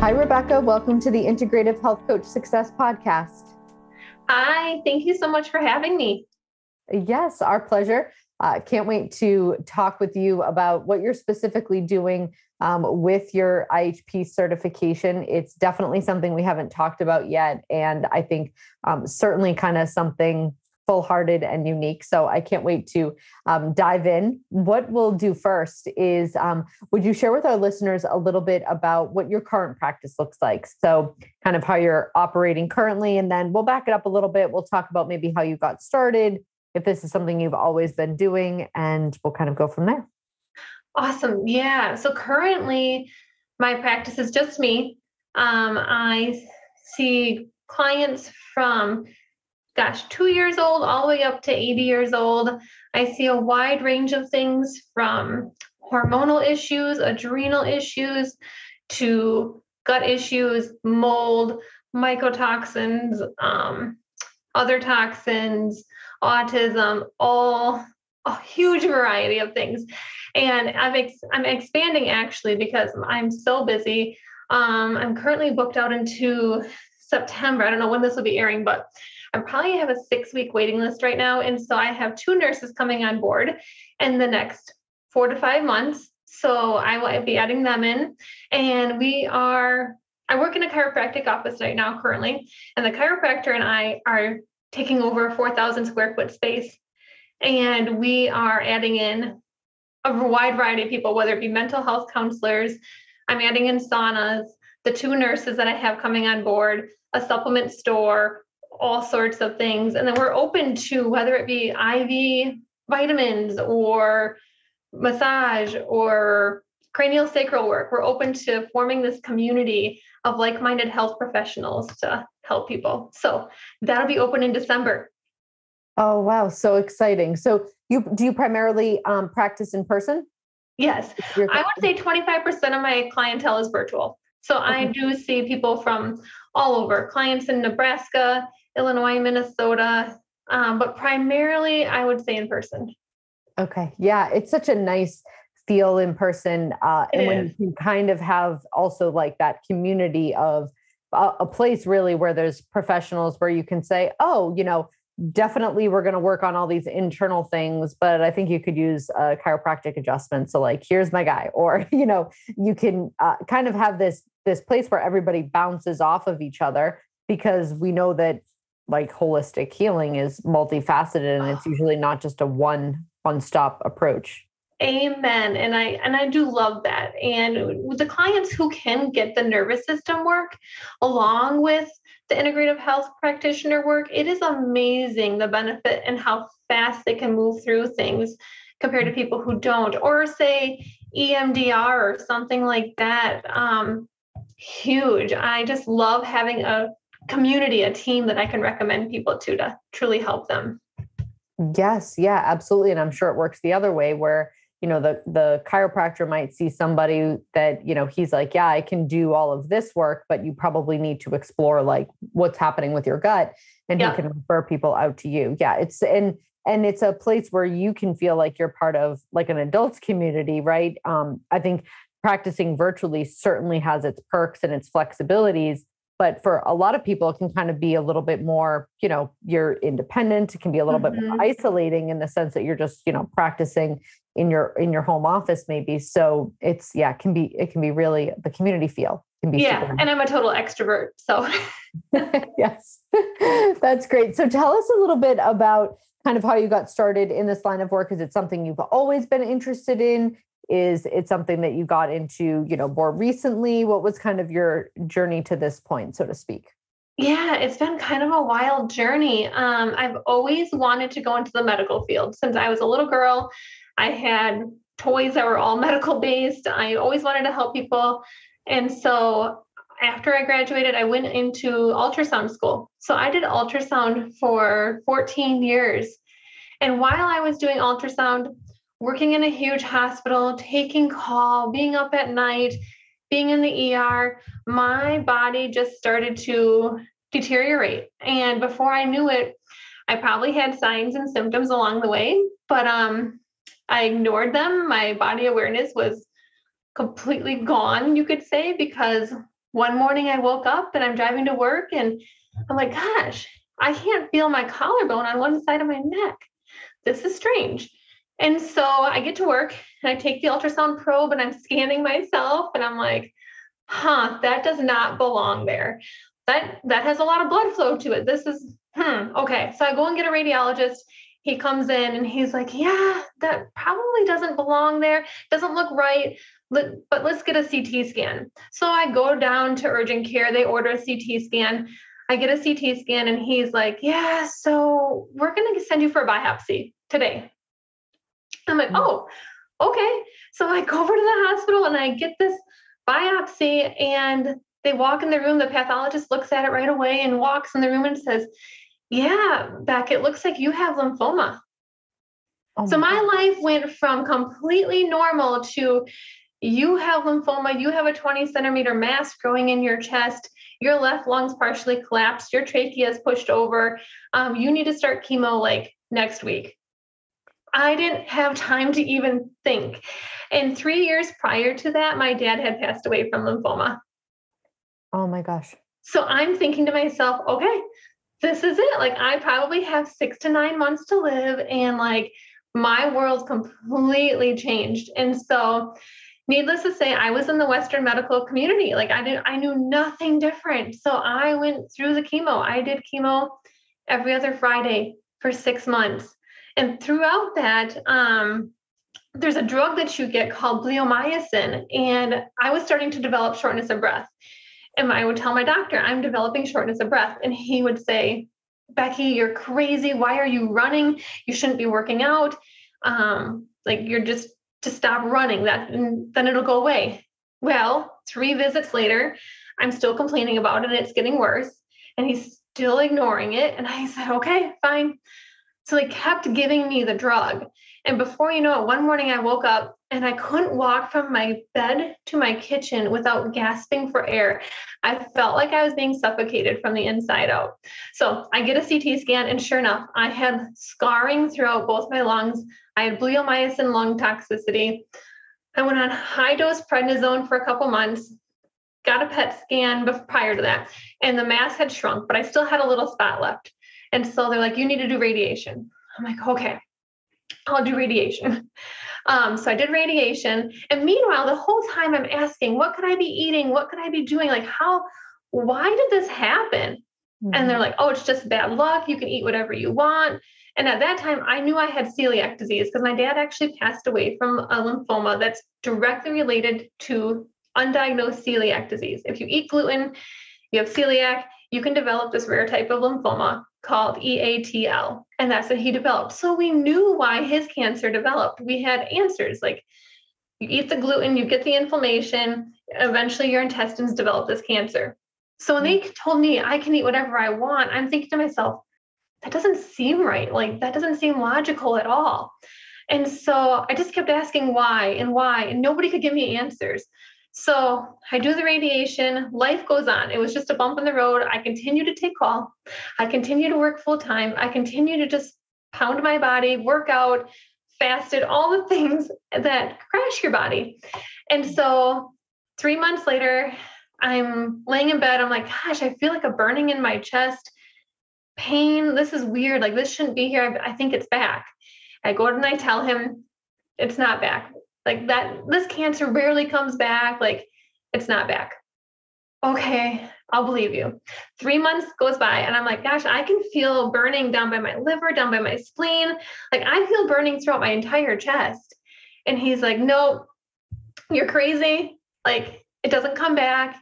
Hi, Rebecca. Welcome to the Integrative Health Coach Success Podcast. Hi, thank you so much for having me. Yes, our pleasure. Can't wait to talk with you about what you're specifically doing with your IHP certification. It's definitely something we haven't talked about yet. And I think certainly kind of something full-hearted and unique. So I can't wait to dive in. What we'll do first is, would you share with our listeners a little bit about what your current practice looks like? So kind of how you're operating currently, and then we'll back it up a little bit. We'll talk about maybe how you got started, if this is something you've always been doing, and we'll kind of go from there. Awesome. Yeah. So currently my practice is just me. I see clients from 2 years old all the way up to 80 years old. I see a wide range of things from hormonal issues, adrenal issues, to gut issues, mold, mycotoxins, other toxins, autism, all a huge variety of things. And I'm expanding actually because I'm so busy. I'm currently booked out into September. I don't know when this will be airing, but I probably have a 6-week waiting list right now. And so I have 2 nurses coming on board in the next 4 to 5 months. So I will be adding them in. And I work in a chiropractic office right now currently. And the chiropractor and I are taking over a 4,000 square foot space. And we are adding in a wide variety of people, whether it be mental health counselors. I'm adding in saunas, the 2 nurses that I have coming on board, a supplement store, all sorts of things. And then we're open to whether it be IV vitamins or massage or cranial sacral work. We're open to forming this community of like-minded health professionals to help people. So that'll be open in December. Oh, wow. So exciting. So do you primarily practice in person? Yes. I would say 25% of my clientele is virtual. So I do see people from all over, clients in Nebraska, Illinois, Minnesota, but primarily I would say in person. Okay. Yeah. It's such a nice feel in person. And when you can kind of have also like that community of a place really where there's professionals where you can say, oh, definitely we're going to work on all these internal things, but I think you could use a chiropractic adjustment. So like, here's my guy, or, you can kind of have this place where everybody bounces off of each other, because we know that like holistic healing is multifaceted and it's usually not just a one-stop approach. Amen. And I do love that. And with the clients who can get the nervous system work along with the integrative health practitioner work, it is amazing the benefit and how fast they can move through things compared to people who don't, or say EMDR or something like that. Huge. I just love having a community, a team that I can recommend people to truly help them. Yes. Yeah, absolutely. And I'm sure it works the other way where, the chiropractor might see somebody that, he's like, yeah, I can do all of this work, but you probably need to explore like what's happening with your gut, and he can refer people out to you. Yeah. And it's a place where you can feel like you're part of like an adults community, right? I think practicing virtually certainly has its perks and its flexibilities. But for a lot of people, it can kind of be a little bit more, you're independent. It can be a little bit more isolating in the sense that you're just, practicing in your home office, maybe. So it can be really, the community feel can be. Yeah. And I'm a total extrovert. So yes, that's great. So tell us a little bit about kind of how you got started in this line of work. Is it something you've always been interested in? Is it something that you got into, more recently? What was kind of your journey to this point, so to speak? Yeah, it's been kind of a wild journey. I've always wanted to go into the medical field. Since I was a little girl, I had toys that were all medical based. I always wanted to help people. And so after I graduated, I went into ultrasound school. So I did ultrasound for 14 years. And while I was doing ultrasound, working in a huge hospital, taking call, being up at night, being in the ER, my body just started to deteriorate. And before I knew it, I probably had signs and symptoms along the way, but I ignored them. My body awareness was completely gone, you could say, because one morning I woke up and I'm driving to work and I'm like, gosh, I can't feel my collarbone on one side of my neck. This is strange. And so I get to work and I take the ultrasound probe and I'm scanning myself and I'm like, that does not belong there. That has a lot of blood flow to it. This is, okay. So I go and get a radiologist. He comes in and he's like, yeah, that probably doesn't belong there. Doesn't look right, but let's get a CT scan. So I go down to urgent care. They order a CT scan. I get a CT scan and he's like, yeah, so we're going to send you for a biopsy today. I'm like, oh, okay. So I go over to the hospital and I get this biopsy and they walk in the room. The pathologist looks at it right away and walks in the room and says, yeah, Beck, it looks like you have lymphoma. So my life went from completely normal to you have lymphoma, you have a 20-centimeter mass growing in your chest, your left lung's partially collapsed, your trachea is pushed over, you need to start chemo like next week. I didn't have time to even think. And 3 years prior to that, my dad had passed away from lymphoma. Oh my gosh. So I'm thinking to myself, okay, this is it. Like I probably have 6 to 9 months to live and like my world's completely changed. And so needless to say, I was in the Western medical community. Like I knew nothing different. So I went through the chemo. I did chemo every other Friday for 6 months. And throughout that, there's a drug that you get called bleomycin. And I was starting to develop shortness of breath. And I would tell my doctor, I'm developing shortness of breath. And he would say, Becky, you're crazy. Why are you running? You shouldn't be working out. Like you're just to stop running that, and then it'll go away. Well, 3 visits later, I'm still complaining about it and it's getting worse. And he's still ignoring it. And I said, okay, fine. So they kept giving me the drug. And before you know it, one morning I woke up and I couldn't walk from my bed to my kitchen without gasping for air. I felt like I was being suffocated from the inside out. So I get a CT scan, and sure enough, I had scarring throughout both my lungs. I had bleomycin lung toxicity. I went on high-dose prednisone for a couple months, got a PET scan prior to that, and the mass had shrunk, but I still had a little spot left. And so they're like, you need to do radiation. I'm like, okay, I'll do radiation. So I did radiation. And meanwhile, the whole time I'm asking, what could I be eating? What could I be doing? Like why did this happen? Mm-hmm. And they're like, oh, it's just bad luck. You can eat whatever you want. And at that time, I knew I had celiac disease because my dad actually passed away from a lymphoma that's directly related to undiagnosed celiac disease. If you eat gluten, you have celiac, you can develop this rare type of lymphoma called EATL. And that's what he developed. So we knew why his cancer developed. We had answers like you eat the gluten, you get the inflammation, eventually your intestines develop this cancer. So when they told me I can eat whatever I want, I'm thinking to myself, that doesn't seem right. Like that doesn't seem logical at all. And so I just kept asking why, and nobody could give me answers. So I do the radiation, life goes on. It was just a bump in the road. I continue to take call. I continue to work full time. I continue to just pound my body, work out, fasted, all the things that crash your body. And so 3 months later, I'm laying in bed. I'm like, gosh, I feel like a burning in my chest, pain. This is weird. Like this shouldn't be here. I think it's back. I go and I tell him it's not back. Like that, this cancer rarely comes back. Like it's not back. Okay, I'll believe you. 3 months goes by and I'm like, gosh, I can feel burning down by my liver, down by my spleen. Like I feel burning throughout my entire chest. And he's like, no, you're crazy. Like it doesn't come back.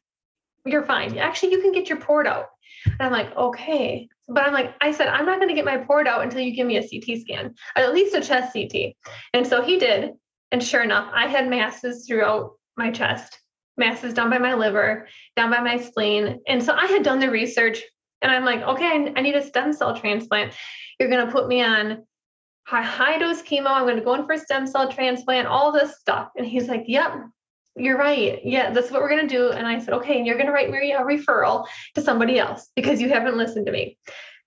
You're fine. Actually, you can get your port out. And I'm like, okay. But I'm like, I said, I'm not going to get my port out until you give me a CT scan, at least a chest CT. And so he did. And sure enough, I had masses throughout my chest, masses down by my liver, down by my spleen. And so I had done the research and I'm like, okay, I need a stem cell transplant. You're going to put me on high dose chemo. I'm going to go in for a stem cell transplant, all this stuff. And he's like, yep, you're right. Yeah, this is what we're going to do. And I said, okay, and you're going to write me a referral to somebody else because you haven't listened to me.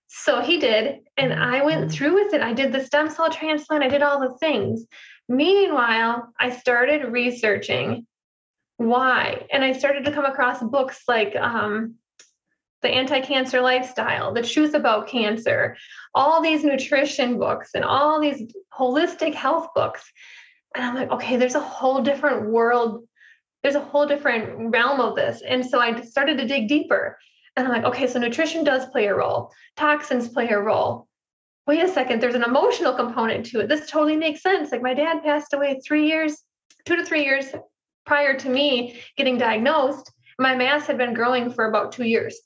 So he did. And I went through with it. I did the stem cell transplant. I did all the things. Meanwhile, I started researching why? And I started to come across books like The Anti-Cancer Lifestyle, The Truth About Cancer, all these nutrition books and all these holistic health books. And I'm like, okay, there's a whole different world. There's a whole different realm of this. And so I started to dig deeper. And I'm like, okay, so nutrition does play a role. Toxins play a role. Wait a second, there's an emotional component to it. This totally makes sense. Like my dad passed away 2 to 3 years prior to me getting diagnosed. My mass had been growing for about 2 years.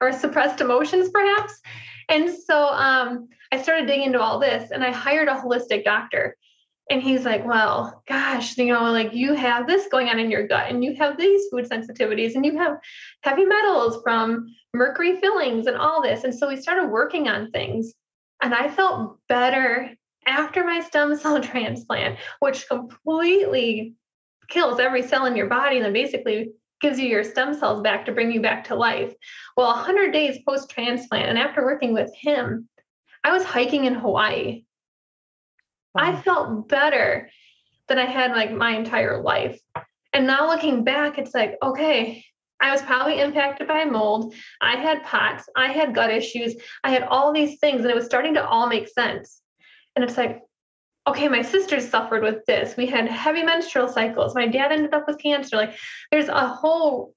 Or suppressed emotions, perhaps. And so I started digging into all this, and I hired a holistic doctor. And he's like, well, gosh, like you have this going on in your gut, and you have these food sensitivities, and you have heavy metals from mercury fillings and all this. And so we started working on things, and I felt better after my stem cell transplant, which completely kills every cell in your body and then basically gives you your stem cells back to bring you back to life. Well, 100 days post-transplant, and after working with him, I was hiking in Hawaii. Wow. I felt better than I had like my entire life. And now looking back, it's like, okay, I was probably impacted by mold. I had POTS. I had gut issues. I had all these things, and it was starting to all make sense. And it's like, okay, my sisters suffered with this. We had heavy menstrual cycles. My dad ended up with cancer. Like there's a whole,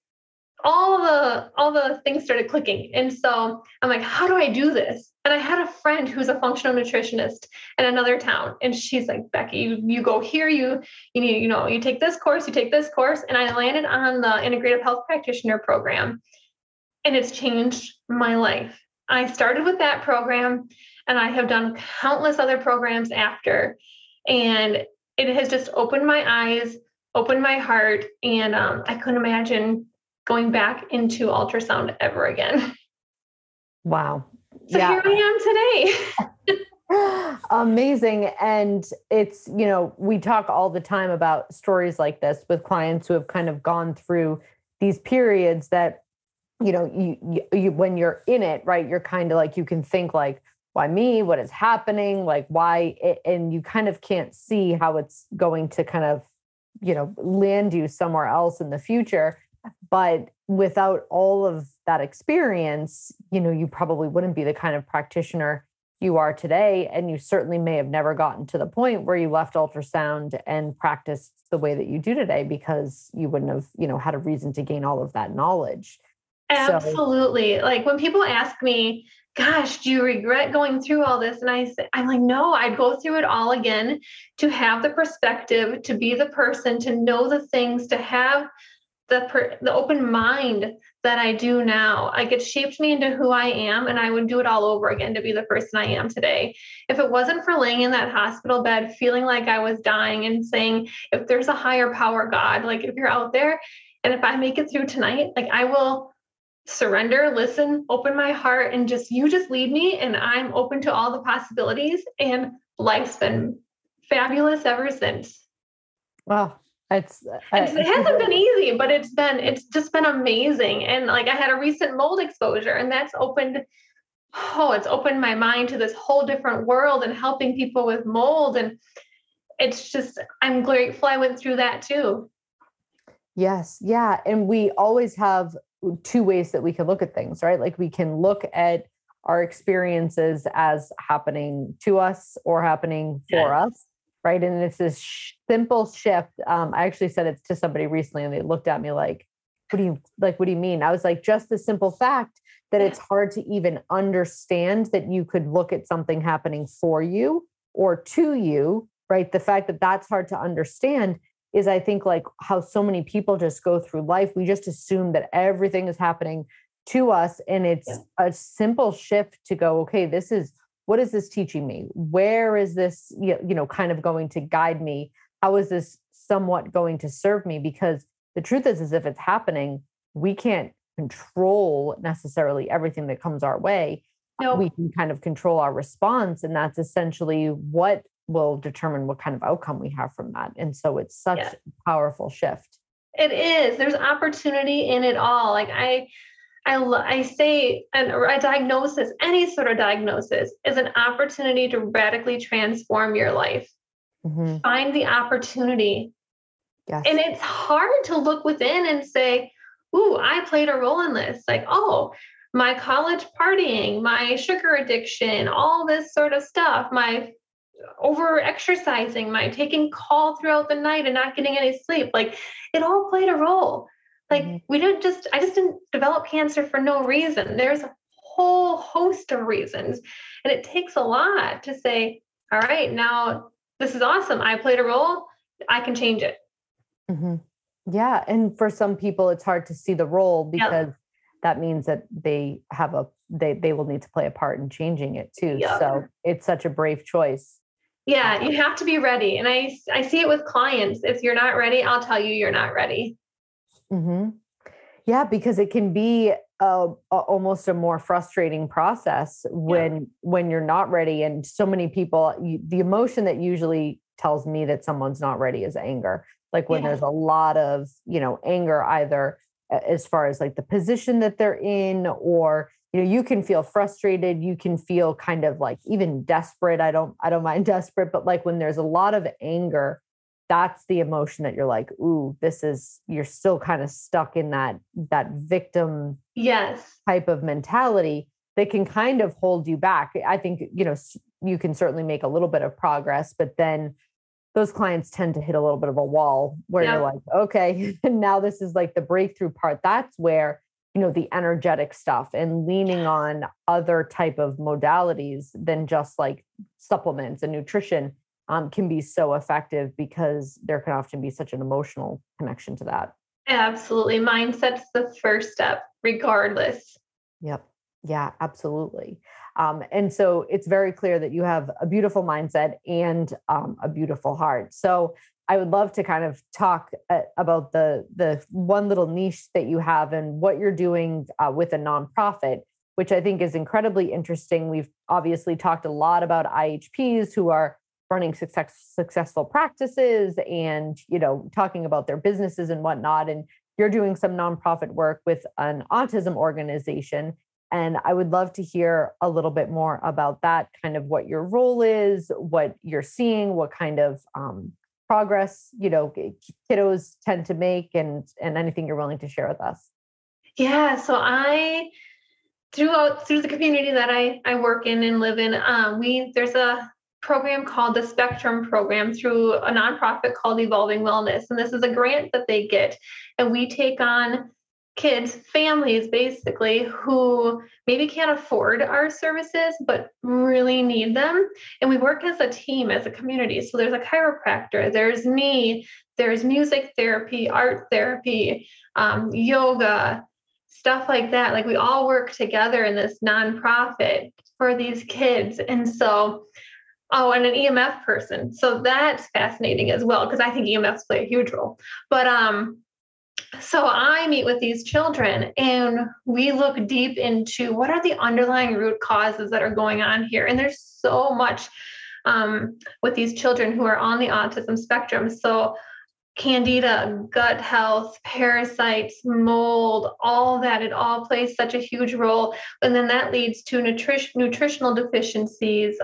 all the things started clicking. And so I'm like, how do I do this? And I had a friend who's a functional nutritionist in another town. And she's like, Becky, you go here, you need, you take this course, you take this course. And I landed on the Integrative Health Practitioner program, and it's changed my life. I started with that program, and I have done countless other programs after, and it has just opened my eyes, opened my heart, and I couldn't imagine going back into ultrasound ever again. Wow. So here I am today. Amazing. And it's, we talk all the time about stories like this with clients who have kind of gone through these periods that, you when you're in it, right, you're kind of like, you can think like, why me? What is happening? Like, why? And you kind of can't see how it's going to kind of, land you somewhere else in the future. But without all of that experience, you probably wouldn't be the kind of practitioner you are today. And you certainly may have never gotten to the point where you left ultrasound and practiced the way that you do today, because you wouldn't have, had a reason to gain all of that knowledge. Absolutely. Like when people ask me, gosh, do you regret going through all this? And I'm like, no, I'd go through it all again to have the perspective, to be the person, to know the things, to have the open mind that I do now. Like it shaped me into who I am, and I would do it all over again to be the person I am today. If it wasn't for laying in that hospital bed, feeling like I was dying and saying, if there's a higher power, God, like if you're out there, and if I make it through tonight, like I will surrender, listen, open my heart, and you just lead me, and I'm open to all the possibilities, and life's been fabulous ever since. Wow. It hasn't been easy, but it's just been amazing. And like I had a recent mold exposure, and it's opened my mind to this whole different world and helping people with mold. And it's just, I'm grateful I went through that too. Yes. Yeah. And we always have two ways that we can look at things, right? Like we can look at our experiences as happening to us or happening for us. Right. And it's this simple shift. I actually said it to somebody recently, and they looked at me like, what do you mean? I was like, just the simple fact that it's hard to even understand that you could look at something happening for you or to you, right? The fact that that's hard to understand is, I think, like how so many people just go through life. We just assume that everything is happening to us. And it's a simple shift to go, okay, what is this teaching me? Where is this, kind of going to guide me? How is this somewhat going to serve me? Because the truth is if it's happening, we can't control necessarily everything that comes our way. Nope. We can kind of control our response. And that's essentially what will determine what kind of outcome we have from that. And so it's such a powerful shift. It is. There's opportunity in it all. Like I say a diagnosis, any sort of diagnosis, is an opportunity to radically transform your life. Mm-hmm. Find the opportunity Yes. And it's hard to look within and say, ooh, I played a role in this. Like, oh, my college partying, my sugar addiction, all this sort of stuff, my over exercising, my taking call throughout the night and not getting any sleep. Like, it all played a role. Mhm. Like, I just didn't develop cancer for no reason. There's a whole host of reasons. And it takes a lot to say, all right, now this is awesome. I played a role. I can change it. Mhm. Yeah, and for some people, it's hard to see the role Yep. because that means that they will need to play a part in changing it too. Yep. So it's such a brave choice. Yeah, Um, you have to be ready. And I see it with clients. If you're not ready, I'll tell you you're not ready. mhm. Yeah, because it can be almost a more frustrating process Yep. when you're not ready. And so many people, the emotion that usually tells me that someone's not ready is anger. Like when Yeah. there's a lot of anger, either as far as like the position that they're in, or you can feel frustrated. You can feel kind of like even desperate. I don't mind desperate, but like when there's a lot of anger, that's the emotion that you're like, ooh, you're still kind of stuck in that victim Yes. type of mentality that can kind of hold you back. I think, you can certainly make a little bit of progress, but then those clients tend to hit a little bit of a wall where you're Yep. like, okay, now this is like the breakthrough part. That's where, the energetic stuff and leaning on other type of modalities than just like supplements and nutrition can be so effective because there can often be such an emotional connection to that. Absolutely. Mindset's the first step, regardless. Yep. Yeah, absolutely. And so it's very clear that you have a beautiful mindset and a beautiful heart. So I would love to kind of talk about the one little niche that you have and what you're doing with a nonprofit, which I think is incredibly interesting. We've obviously talked a lot about IHPs who are running successful practices and talking about their businesses and whatnot. And you're doing some nonprofit work with an autism organization. And I would love to hear a little bit more about that, kind of what your role is, what you're seeing, what kind of progress, kiddos tend to make, and anything you're willing to share with us. Yeah. So through the community that I work in and live in, there's a program called the Spectrum Program through a nonprofit called Evolving Wellness. And this is a grant that they get. And we take on kids, families basically, who maybe can't afford our services, but really need them. And we work as a team, as a community. So there's a chiropractor, there's me, there's music therapy, art therapy, yoga, stuff like that. Like we all work together in this nonprofit for these kids. And so, oh, and an EMF person. So that's fascinating as well, because I think EMFs play a huge role. But so I meet with these children and we look deep into what are the underlying root causes that are going on here. And there's so much with these children who are on the autism spectrum. So candida, gut health, parasites, mold, all that, it all plays such a huge role. And then that leads to nutritional deficiencies.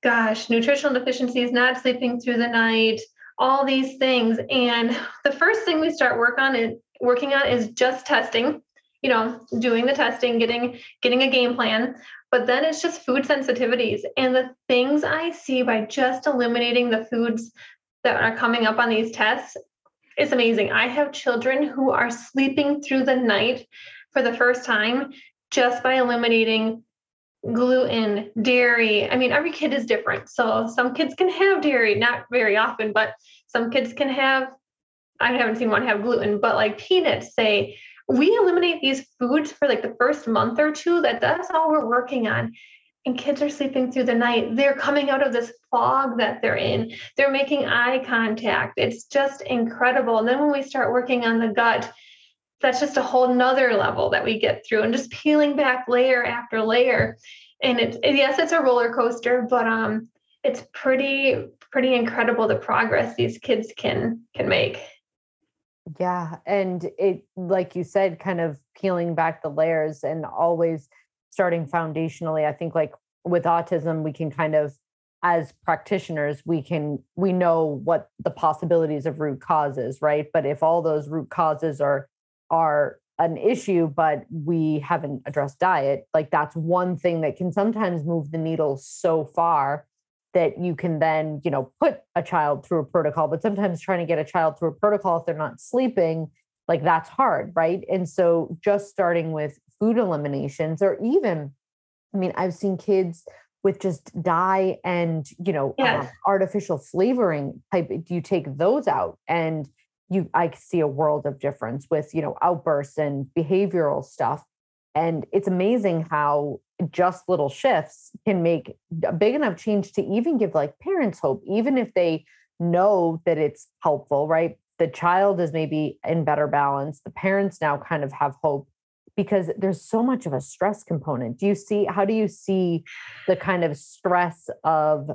Nutritional deficiencies, not sleeping through the night, all these things. And the first thing we start working on is just testing, doing the testing, getting a game plan. But then it's just food sensitivities. And the things I see by just eliminating the foods that are coming up on these tests is amazing. I have children who are sleeping through the night for the first time just by eliminating gluten, dairy. I mean, every kid is different. So some kids can have dairy, not very often, but some kids can have, I haven't seen one have gluten, but like peanuts, say, we eliminate these foods for like the first month or two. That's all we're working on. And kids are sleeping through the night. They're coming out of this fog that they're in. They're making eye contact. It's just incredible. And then when we start working on the gut, that's just a whole nother level that we get through and just peeling back layer after layer. And yes, it's a roller coaster, but it's pretty incredible the progress these kids can make. Yeah. And it, like you said, kind of peeling back the layers and always starting foundationally. I think like with autism, we can kind of as practitioners, we know what the possibilities of root causes, right? But if all those root causes are an issue, but we haven't addressed diet, like that's one thing that can sometimes move the needle so far that you can then, put a child through a protocol. But sometimes trying to get a child through a protocol if they're not sleeping, like that's hard, right? And so just starting with food eliminations, or even, I mean, I've seen kids with just dye and, Yes. artificial flavoring type, do you take those out? And I see a world of difference with, outbursts and behavioral stuff. And it's amazing how just little shifts can make a big enough change to even give like parents hope, even if they know that it's helpful, right? The child is maybe in better balance. The parents now kind of have hope because there's so much of a stress component. How do you see the kind of stress of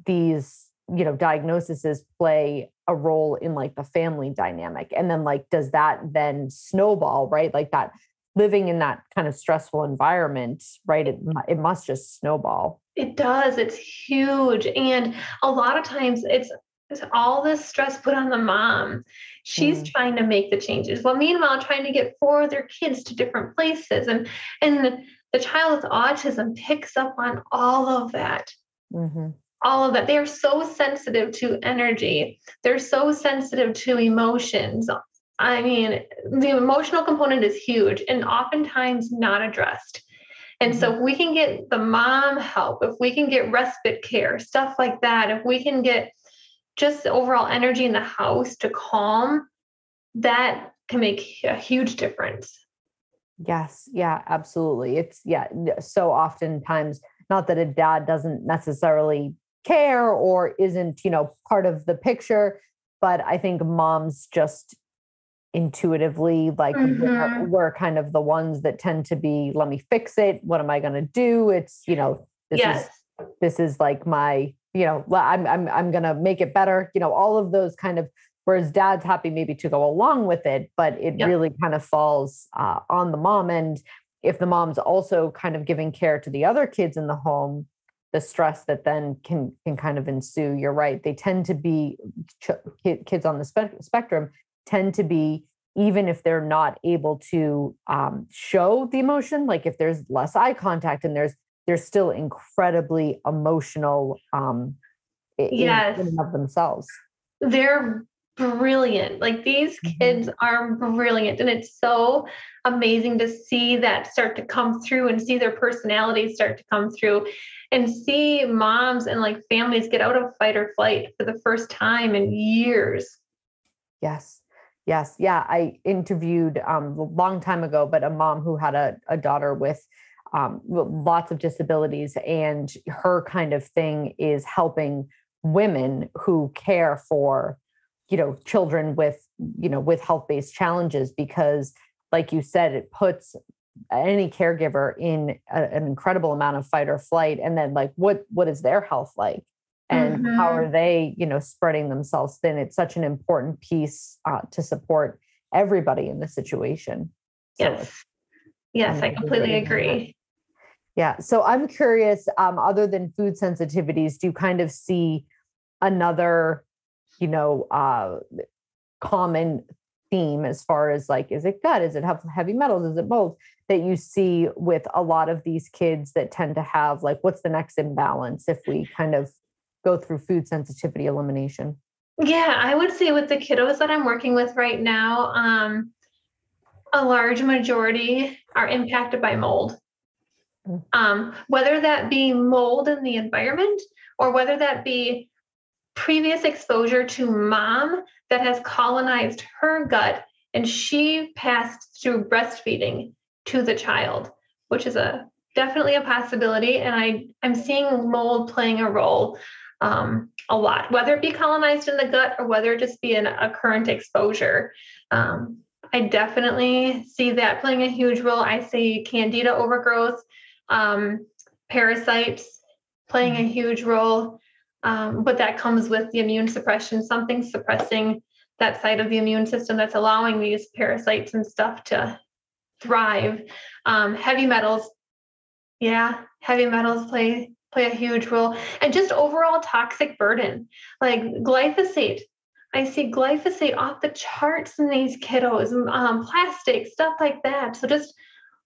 these, diagnoses play a role in like the family dynamic? And then like, does that then snowball, right? Like that living in that kind of stressful environment, right? It must just snowball. It does. It's huge. And a lot of times it's all this stress put on the mom. She's Mm, trying to make the changes. Well, meanwhile, trying to get 4 other kids to different places. And the child with autism picks up on all of that. mhm. All of that. They are so sensitive to energy. They're so sensitive to emotions. I mean, the emotional component is huge and oftentimes not addressed. And Mhm. so if we can get the mom help, if we can get respite care, stuff like that, if we can get just the overall energy in the house to calm, that can make a huge difference. Yes. Yeah, absolutely. So oftentimes, not that a dad doesn't necessarily care or isn't, part of the picture, but I think moms just intuitively like Mm-hmm. we're kind of the ones that tend to be, let me fix it. What am I going to do? It's, this is Yes. this is like my, I'm going to make it better, all of those kind of, whereas dad's happy maybe to go along with it, but it Yep. really kind of falls on the mom. And if the mom's also kind of giving care to the other kids in the home, the stress that then can kind of ensue. You're right. They tend to be kids on the spectrum tend to be, even if they're not able to show the emotion, like if there's less eye contact and they're still incredibly emotional in Yes. and of themselves. They're brilliant. Like these Mhm. kids are brilliant. And it's so amazing to see that start to come through and see their personalities start to come through and see moms and like families get out of fight or flight for the first time in years. Yes. Yes. Yeah. I interviewed a long time ago, but a mom who had a daughter with lots of disabilities. And her kind of thing is helping women who care for, children with health-based challenges, because like you said, it puts any caregiver in an incredible amount of fight or flight. And then like, what is their health like? And how Mm-hmm. are they, spreading themselves thin? It's such an important piece to support everybody in the situation. So it's Yes. Yes, I amazing that completely you're doing that. agree. Yeah. So I'm curious, other than food sensitivities, do you kind of see another, you know, uh, common theme as far as like, is it gut? Is it have heavy metals? Is it both, that you see with a lot of these kids that tend to have like, what's the next imbalance if we kind of go through food sensitivity elimination? Yeah, I would say with the kiddos that I'm working with right now, a large majority are impacted by mold. Mm. Whether that be mold in the environment or whether that be previous exposure to mom that has colonized her gut and she passed through breastfeeding to the child, which is a definitely a possibility. And I'm seeing mold playing a role a lot, whether it be colonized in the gut or whether it just be a current exposure. I definitely see that playing a huge role. I see candida overgrowth, um, parasites playing a huge role. But that comes with the immune suppression, something suppressing that side of the immune system that's allowing these parasites and stuff to thrive. Heavy metals, yeah, heavy metals play play a huge role. And just overall toxic burden, like glyphosate. I see glyphosate off the charts in these kiddos, plastic, stuff like that. So just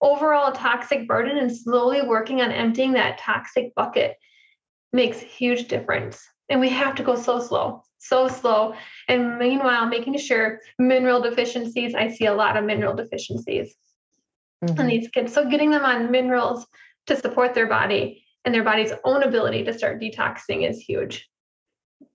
overall toxic burden and slowly working on emptying that toxic bucket makes a huge difference. And we have to go so slow. And meanwhile, making sure mineral deficiencies, I see a lot of mineral deficiencies in these kids. So getting them on minerals to support their body and their body's own ability to start detoxing is huge.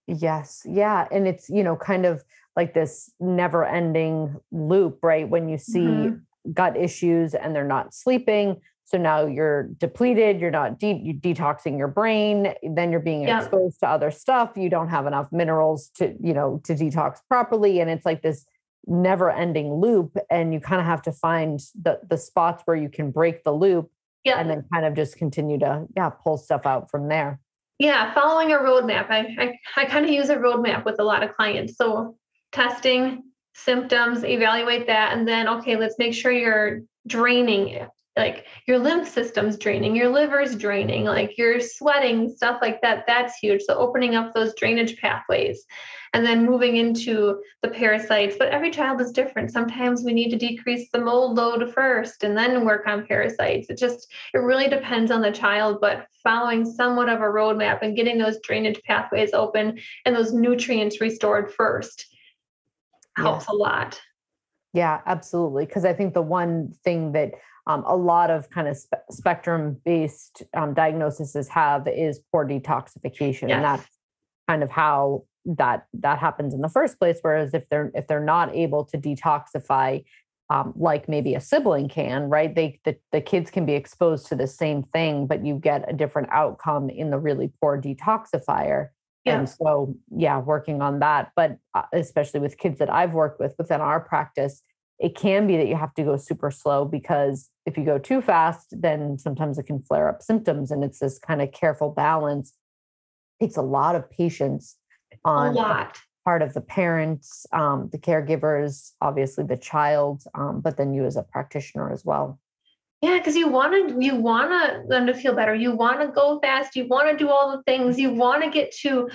Yes. Yeah. And it's, kind of like this never ending loop, right? When you see gut issues and they're not sleeping. So now you're depleted, you're not detoxing your brain, then you're being exposed to other stuff. You don't have enough minerals to detox properly. And it's like this never ending loop. And you kind of have to find the spots where you can break the loop and then kind of just continue to, pull stuff out from there. Yeah. Following a roadmap. I kind of use a roadmap with a lot of clients. So testing symptoms, evaluate that. And then, okay, let's make sure you're draining, like your lymph system's draining, your liver's draining, like you're sweating, stuff like that. That's huge. So opening up those drainage pathways and then moving into the parasites. But every child is different. Sometimes we need to decrease the mold load first and then work on parasites. It really depends on the child, but following somewhat of a roadmap and getting those drainage pathways open and those nutrients restored first helps a lot. Yeah, absolutely. Because I think the one thing that a lot of kind of spectrum-based diagnoses have is poor detoxification, and that's kind of how that happens in the first place. Whereas if they're not able to detoxify, like maybe a sibling can, right? The kids can be exposed to the same thing, but you get a different outcome in the really poor detoxifier. Yeah. And so, working on that, but especially with kids that I've worked with within our practice, it can be that you have to go super slow, because if you go too fast, then sometimes it can flare up symptoms. And it's this kind of careful balance. It takes a lot of patience on part of the parents, the caregivers, obviously the child, but then you as a practitioner as well. Yeah, because you want them to feel better. You want to go fast. You want to do all the things. You want to get to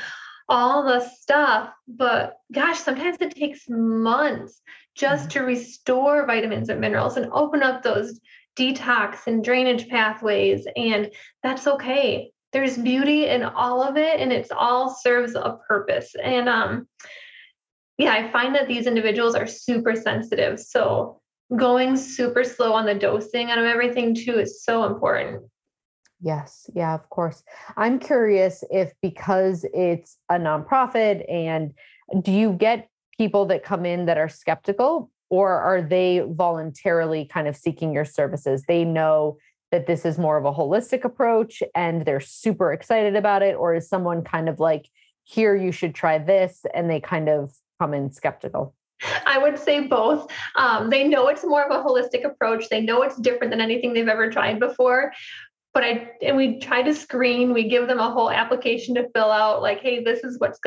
all the stuff. But gosh, sometimes it takes months just to restore vitamins and minerals and open up those detox and drainage pathways. And that's okay. There's beauty in all of it, and it all serves a purpose. And I find that these individuals are super sensitive. So going super slow on the dosing out of everything too is so important. Yes. Yeah, of course. I'm curious if, because it's a nonprofit, and do you get people that come in that are skeptical, or are they voluntarily kind of seeking your services? They know that this is more of a holistic approach and they're super excited about it, or is someone kind of like, here, you should try this, and they kind of come in skeptical? I would say both. They know it's more of a holistic approach. They know it's different than anything they've ever tried before. But we try to screen. We give them a whole application to fill out, like, hey, this is what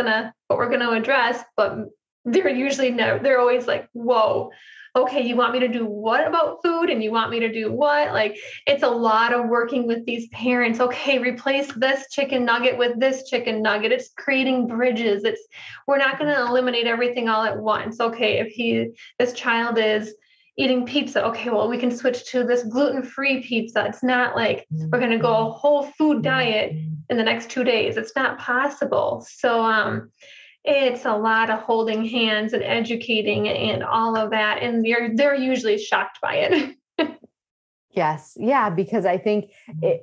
we're gonna address. But they're always like, whoa, okay, you want me to do what about food? And you want me to do what? Like, it's a lot of working with these parents. Okay, replace this chicken nugget with this chicken nugget. It's creating bridges. We're not going to eliminate everything all at once. Okay, if this child is eating pizza, okay, well, we can switch to this gluten-free pizza. It's not like we're going to go a whole food diet in the next 2 days. It's not possible. So, it's a lot of holding hands and educating and all of that. And they're usually shocked by it. Yes. Yeah. Because I think,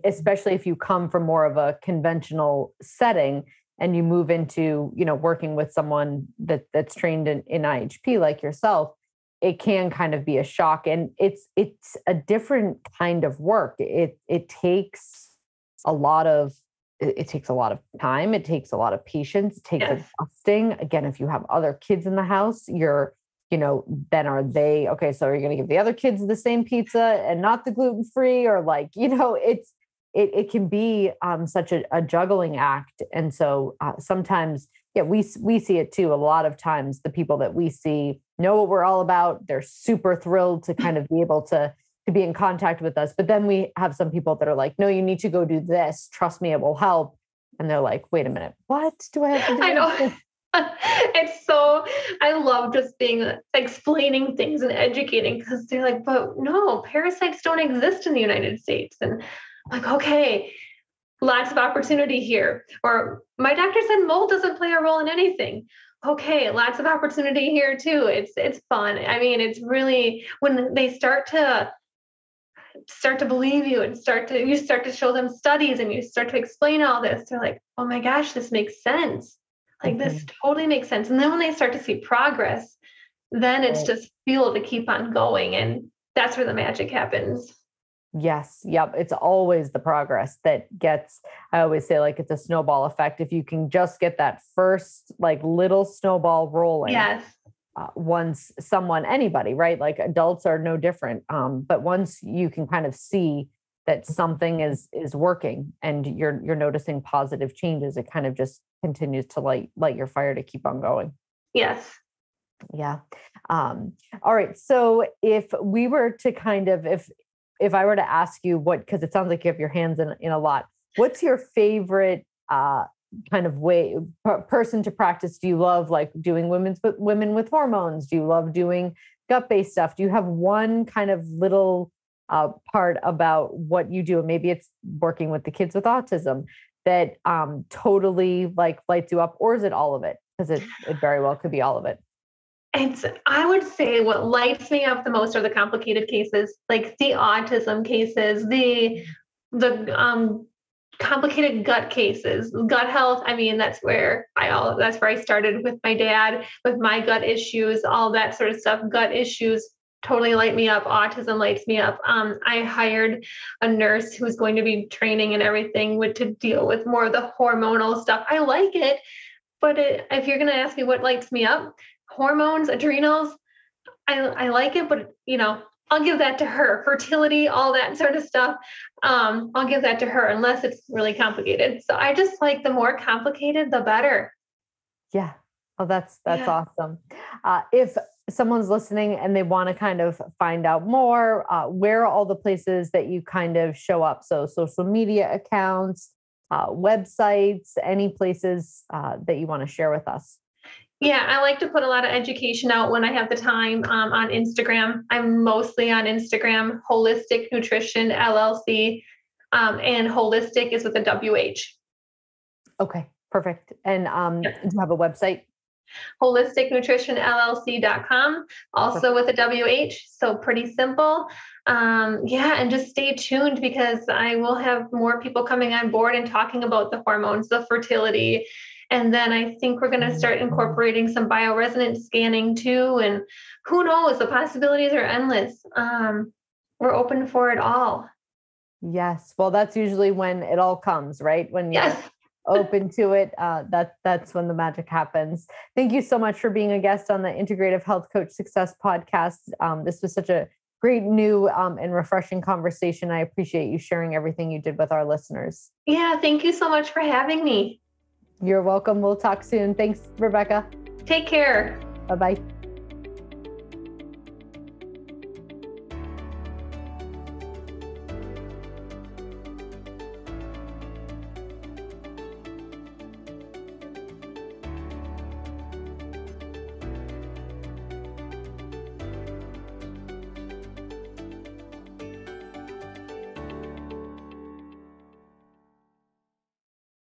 especially if you come from more of a conventional setting and you move into, working with someone that's trained in IHP like yourself, it can kind of be a shock. And it's a different kind of work. It takes a lot of time. It takes a lot of patience. It takes adjusting. Again, if you have other kids in the house, then are they, okay, so are you going to give the other kids the same pizza and not the gluten-free, or it can be such a juggling act. And so sometimes, we see it too. A lot of times the people that we see know what we're all about. They're super thrilled to kind of be able to to be in contact with us. But then we have some people that are like, no, you need to go do this. Trust me, it will help. And they're like, wait a minute, what do I have to do? I know. I love just explaining things and educating, because they're like, but no, parasites don't exist in the United States. And I'm like, okay, lots of opportunity here. Or my doctor said mold doesn't play a role in anything. Okay, lots of opportunity here too. It's fun. I mean, it's really, when they start to believe you and you start to show them studies and you start to explain all this, they're like, oh my gosh, this makes sense. Like this totally makes sense. And then when they start to see progress, then it's just fuel to keep on going. And that's where the magic happens. Yes. Yep. It's always the progress that gets, I always say, like, it's a snowball effect. If you can just get that first, like, little snowball rolling. Yes. Once anybody, right? Like adults are no different. But once you can kind of see that something is working and you're noticing positive changes, it kind of just continues to light your fire to keep on going. Yes. Yeah. All right. So if we were to kind of, if I were to ask you because it sounds like you have your hands in a lot, what's your favorite kind of person to practice? Do you love like doing women with hormones? Do you love doing gut-based stuff? Do you have one kind of little part about what you do? Maybe it's working with the kids with autism that totally like lights you up, or is it all of it? Because it very well could be all of it. I would say what lights me up the most are the complicated cases, like the autism cases, the complicated gut cases, gut health. I mean, that's where I started with my dad, with my gut issues, all that sort of stuff. Gut issues totally light me up. Autism lights me up. I hired a nurse who's going to be training and everything to deal with more of the hormonal stuff. I like it, but if you're going to ask me what lights me up, hormones, adrenals, I like it, but I'll give that to her. Fertility, all that sort of stuff. I'll give that to her unless it's really complicated. So I just like the more complicated, the better. Yeah. Oh, that's awesome. If someone's listening and they want to kind of find out more, where are all the places that you kind of show up? So social media accounts, websites, any places that you want to share with us? Yeah, I like to put a lot of education out when I have the time on Instagram. I'm mostly on Instagram, Holistic Nutrition LLC, and holistic is with a WH. Okay, perfect. And do you have a website? holisticnutritionllc.com, also with a WH. So pretty simple. And just stay tuned, because I will have more people coming on board and talking about the hormones, the fertility. And then I think we're going to start incorporating some bioresonance scanning too. And who knows, the possibilities are endless. We're open for it all. Yes. Well, that's usually when it all comes, right? When you're open to it, that's when the magic happens. Thank you so much for being a guest on the Integrative Health Coach Success Podcast. This was such a great new and refreshing conversation. I appreciate you sharing everything you did with our listeners. Yeah. Thank you so much for having me. You're welcome. We'll talk soon. Thanks, Rebecca. Take care. Bye-bye.